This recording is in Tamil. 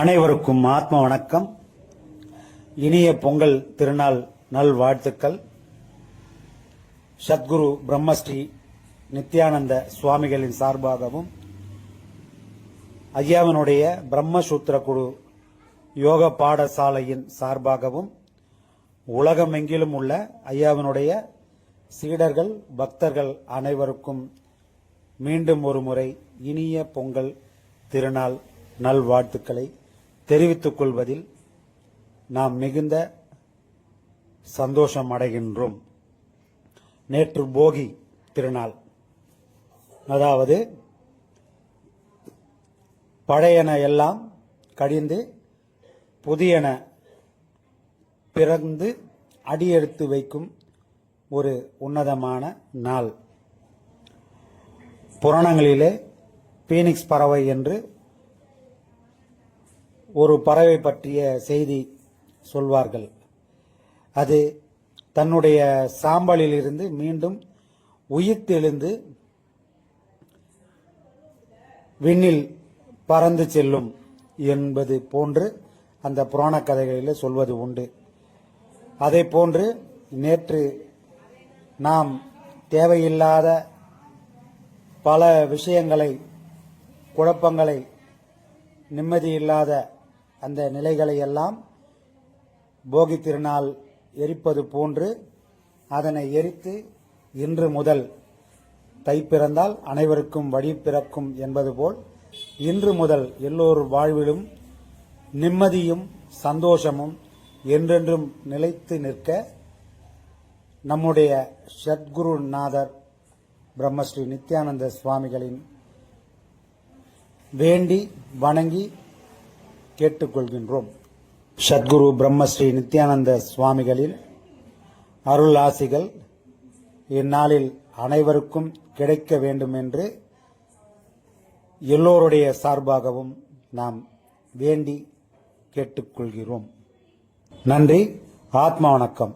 அனைவருக்கும் ஆத்ம வணக்கம். இனிய பொங்கல் திருநாள் நல்வாழ்த்துக்கள். சத்குரு பிரம்மஸ்ரீ நித்யானந்த சுவாமிகளின் சார்பாகவும் ஐயாவினுடைய பிரம்மசூத்திர குழு யோக பாடசாலையின் சார்பாகவும் உலகமெங்கிலும் உள்ள ஐயாவினுடைய சீடர்கள் பக்தர்கள் அனைவருக்கும் மீண்டும் ஒரு முறை இனிய பொங்கல் திருநாள் நல்வாழ்த்துக்களை தெரிவித்துக் கொள்வதில் நாம் மிகுந்த சந்தோஷம் அடைகின்றோம். நேற்று போகி திருநாள், அதாவது பழையன எல்லாம் கழிந்து புதியன பிறந்து அடியெடுத்து வைக்கும் ஒரு உன்னதமான நாள். புராணங்களிலே பீனிக்ஸ் பறவை என்று ஒரு பறவை பற்றிய செய்தி சொல்வார்கள். அது தன்னுடைய சாம்பலில் இருந்து மீண்டும் உயிர்த்தெழுந்து விண்ணில் பறந்து செல்லும் என்பது போன்று அந்த புராண கதைகளில் சொல்வது உண்டு. அதே போன்று நேற்று நாம் தேவையில்லாத பல விஷயங்களை, குழப்பங்களை, நிம்மதியில்லாத அந்த நிலைகளை எல்லாம் போகி திருநாள் எரிப்பது போன்று அதனை எரித்து இன்று முதல் தை பிறந்தால் அனைவருக்கும் வழி பிறக்கும் என்பது போல் இன்று முதல் எல்லோர் வாழ்விலும் நிம்மதியும் சந்தோஷமும் என்றென்றும் நிலைத்து நிற்க நம்முடைய சத்குருநாதர் பிரம்மஸ்ரீ நித்யானந்த சுவாமிகளின் வேண்டி வணங்கி கேட்டுக்கொள்கின்றோம். சத்குரு பிரம்மஸ்ரீ நித்யானந்த சுவாமிகளின் அருள் ஆசிகள் இந்நாளில் அனைவருக்கும் கிடைக்க வேண்டும் என்று எல்லோருடைய சார்பாகவும் நாம் வேண்டி கேட்டுக்கொள்கிறோம். நன்றி. ஆத்மா வணக்கம்.